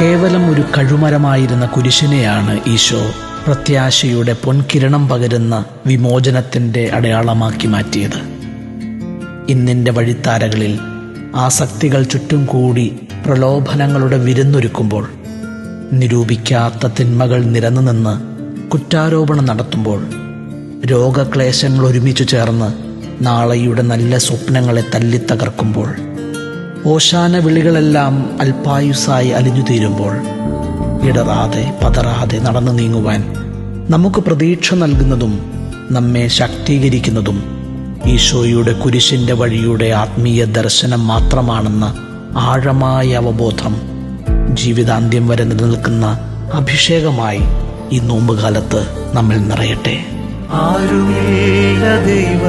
കേവലം ഒരു കഴുമരമായിരുന്ന കുരിശിനെയാണ് ഈശോ പ്രത്യാശയുടെ പൊൻകിരണം പകരുന്ന വിമോചനത്തിൻ്റെ അടയാളമാക്കി മാറ്റിയത്. ഇന്നിൻ്റെ വഴിത്താരകളിൽ ആസക്തികൾ ചുറ്റും കൂടി പ്രലോഭനങ്ങളുടെ വിരുന്നൊരുക്കുമ്പോൾ, നിരൂപിക്കാത്ത തിന്മകൾ നിരന്നുനിന്ന് കുറ്റാരോപണം നടത്തുമ്പോൾ, രോഗക്ലേശങ്ങൾ ഒരുമിച്ചു ചേർന്ന് നാളെയുടെ നല്ല സ്വപ്നങ്ങളെ തല്ലിത്തകർക്കുമ്പോൾ, ഓശാന വിളികളെല്ലാം അല്പായുസായി അലിഞ്ഞുതീരുമ്പോൾ, ഇടറാതെ പതറാതെ നടന്നു നീങ്ങുവാൻ നമുക്ക് പ്രതീക്ഷ നൽകുന്നതും നമ്മെ ശാക്തീകരിക്കുന്നതും ഈശോയുടെ കുരിശിൻ്റെ വഴിയുടെ ആത്മീയ ദർശനം മാത്രമാണെന്ന ആഴമായ അവബോധം ജീവിതാന്ത്യം വരെ നിലനിൽക്കുന്ന അഭിഷേകമായി ഈ നോമ്പുകാലത്ത് നമ്മിൽ നിറയട്ടെ. ആരുമില്ല ദൈവ